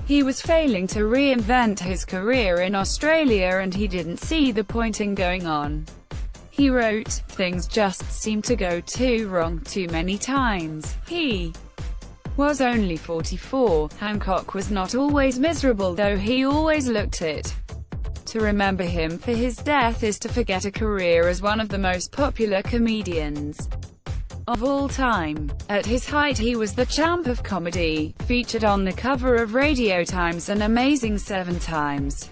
He was failing to reinvent his career in Australia and he didn't see the point in going on. He wrote, "Things just seem to go too wrong too many times." He was only 44. Hancock was not always miserable, though he always looked it. To remember him for his death is to forget a career as one of the most popular comedians of all time. At his height he was the champ of comedy, featured on the cover of Radio Times and Amazing 7 times.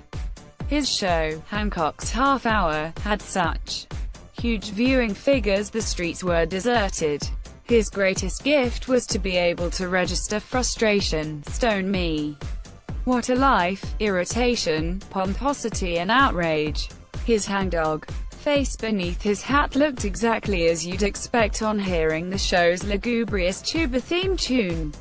His show, Hancock's Half Hour, had such huge viewing figures the streets were deserted. His greatest gift was to be able to register frustration, stone me. What a life, irritation, pomposity and outrage. His hangdog face beneath his hat looked exactly as you'd expect on hearing the show's lugubrious tuba theme tune.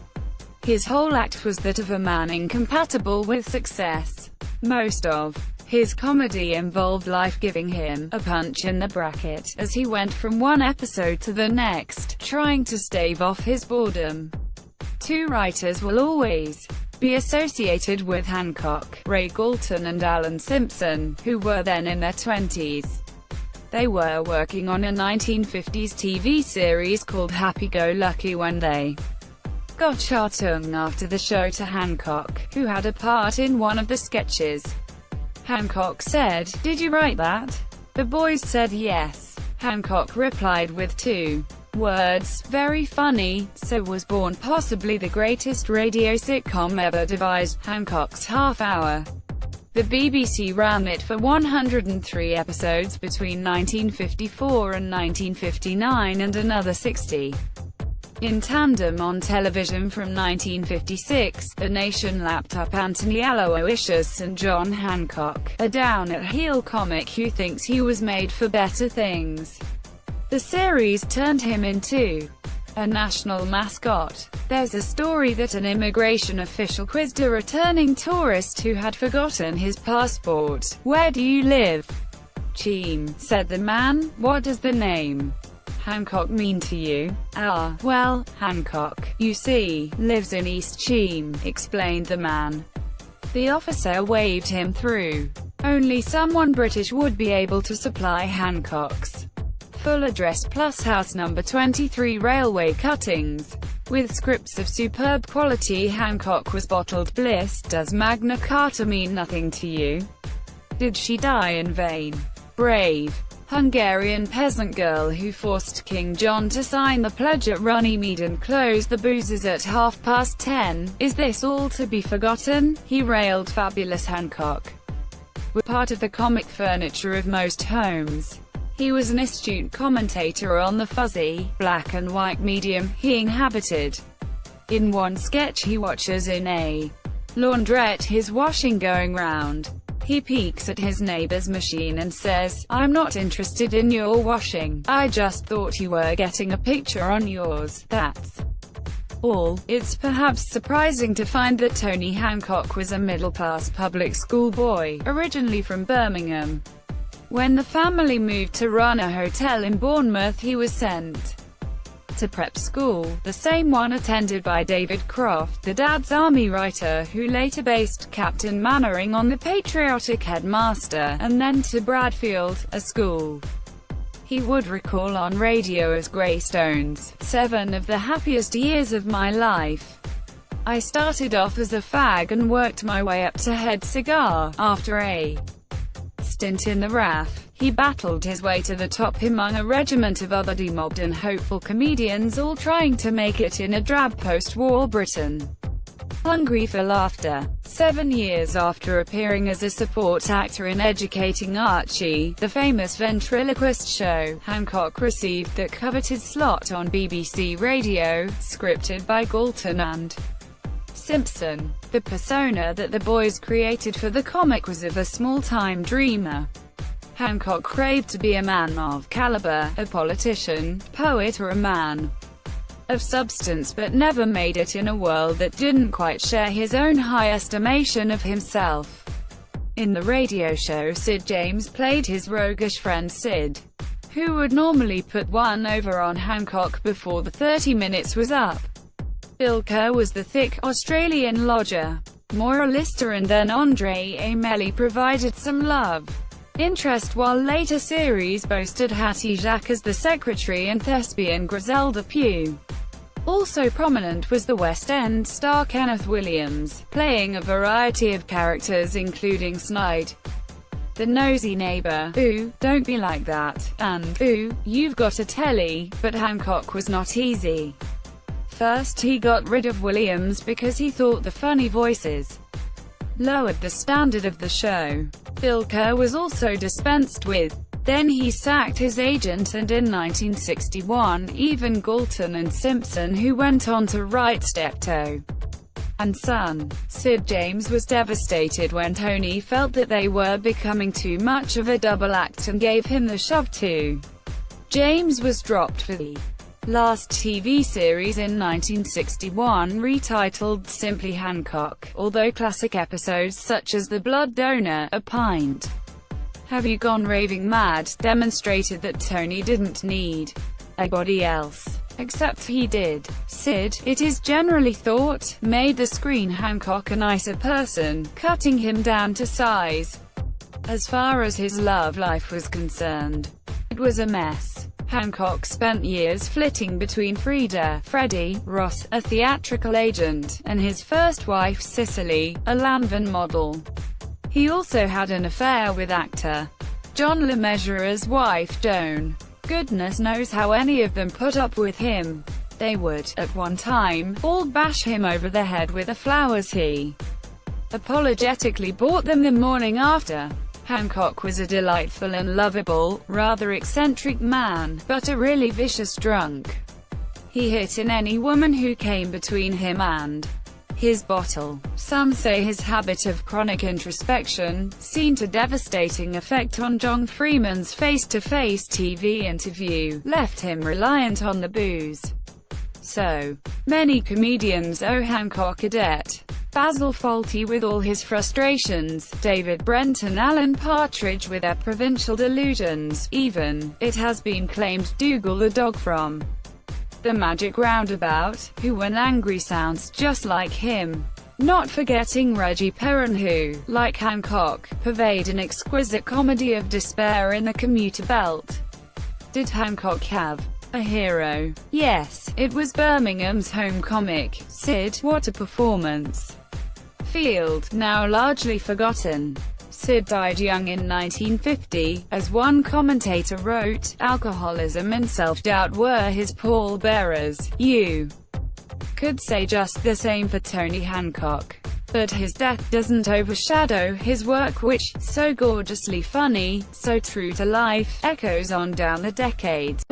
His whole act was that of a man incompatible with success. Most of his comedy involved life giving him a punch in the bracket, as he went from one episode to the next, trying to stave off his boredom. Two writers will always be associated with Hancock: Ray Galton and Alan Simpson, who were then in their 20s. They were working on a 1950s TV series called Happy-Go-Lucky when they got chartung after the show to Hancock, who had a part in one of the sketches. Hancock said, "Did you write that?" The boys said yes. Hancock replied with 2 words, "Very funny." So was born possibly the greatest radio sitcom ever devised, Hancock's Half Hour. The BBC ran it for 103 episodes between 1954 and 1959 and another 60 in tandem on television from 1956. The Nation lapped up Anthony Aloysius and John Hancock, a down-at-heel comic who thinks he was made for better things. The series turned him into a national mascot. There's a story that an immigration official quizzed a returning tourist who had forgotten his passport. "Where do you live?" "Cheam," said the man. "What does the name Hancock mean to you?" "Ah, well, Hancock, you see, lives in East Cheam," explained the man. The officer waved him through. Only someone British would be able to supply Hancock's full address plus house number 23 railway cuttings. With scripts of superb quality, Hancock was bottled bliss. "Does Magna Carta mean nothing to you? Did she die in vain?" "Brave Hungarian peasant girl who forced King John to sign the pledge at Runnymede and closed the boozers at 10:30. Is this all to be forgotten?" he railed. Fabulous Hancock was part of the comic furniture of most homes. He was an astute commentator on the fuzzy, black and white medium he inhabited. In one sketch he watches in a laundrette his washing going round. He peeks at his neighbor's machine and says, "I'm not interested in your washing, I just thought you were getting a picture on yours, that's all." It's perhaps surprising to find that Tony Hancock was a middle-class public school boy, originally from Birmingham. When the family moved to run a hotel in Bournemouth, he was sent to prep school, the same one attended by David Croft, the Dad's Army writer who later based Captain Mannering on the patriotic headmaster, and then to Bradfield, a school he would recall on radio as Greystones. 7 of the happiest years of my life. I started off as a fag and worked my way up to head cigar. After a stint in the RAF, he battled his way to the top among a regiment of other demobbed and hopeful comedians, all trying to make it in a drab post-war Britain, hungry for laughter. 7 years after appearing as a support actor in Educating Archie, the famous ventriloquist show, Hancock received that coveted slot on BBC Radio, scripted by Galton and Simpson. The persona that the boys created for the comic was of a small-time dreamer. Hancock craved to be a man of caliber, a politician, poet or a man of substance, but never made it in a world that didn't quite share his own high estimation of himself. In the radio show, Sid James played his roguish friend Sid, who would normally put one over on Hancock before the 30 minutes was up. Bill Kerr was the thick, Australian lodger. Moira Lister and then Andre Amellie provided some love interest, while later series boasted Hattie Jacques as the secretary and thespian Griselda Pugh. Also prominent was the West End star Kenneth Williams, playing a variety of characters including Snide, the nosy neighbor, ooh, don't be like that, and ooh, you've got a telly. But Hancock was not easy. First he got rid of Williams because he thought the funny voices lowered the standard of the show. Bill Kerr was also dispensed with. Then he sacked his agent, and in 1961, even Galton and Simpson, who went on to write Steptoe and Son. Sid James was devastated when Tony felt that they were becoming too much of a double act and gave him the shove too. James was dropped for the last TV series in 1961, retitled simply Hancock, although classic episodes such as The Blood Donor, A Pint, Have You Gone Raving Mad, demonstrated that Tony didn't need anybody else. Except he did. Sid, it is generally thought, made the screen Hancock a nicer person, cutting him down to size. As far as his love life was concerned, it was a mess. Hancock spent years flitting between Frieda, Freddie, Ross, a theatrical agent, and his first wife Cicely, a Lanvin model. He also had an affair with actor John LeMessurier's wife Joan. Goodness knows how any of them put up with him. They would, at one time, all bash him over the head with the flowers he apologetically bought them the morning after. Hancock was a delightful and lovable, rather eccentric man, but a really vicious drunk. He hit in any woman who came between him and his bottle. Some say his habit of chronic introspection, seen to devastating effect on John Freeman's face-to-face TV interview, left him reliant on the booze. So many comedians owe Hancock a debt. Basil Fawlty with all his frustrations, David Brent and Alan Partridge with their provincial delusions, even, it has been claimed, Dougal the dog from The Magic Roundabout, who when angry sounds just like him. Not forgetting Reggie Perrin who, like Hancock, purveyed an exquisite comedy of despair in the commuter belt. Did Hancock have a hero? Yes, it was Birmingham's home comic, Sid. What a performance. Field, now largely forgotten. Sid died young in 1950. As one commentator wrote, alcoholism and self-doubt were his pallbearers. You could say just the same for Tony Hancock. But his death doesn't overshadow his work, which, so gorgeously funny, so true to life, echoes on down the decades.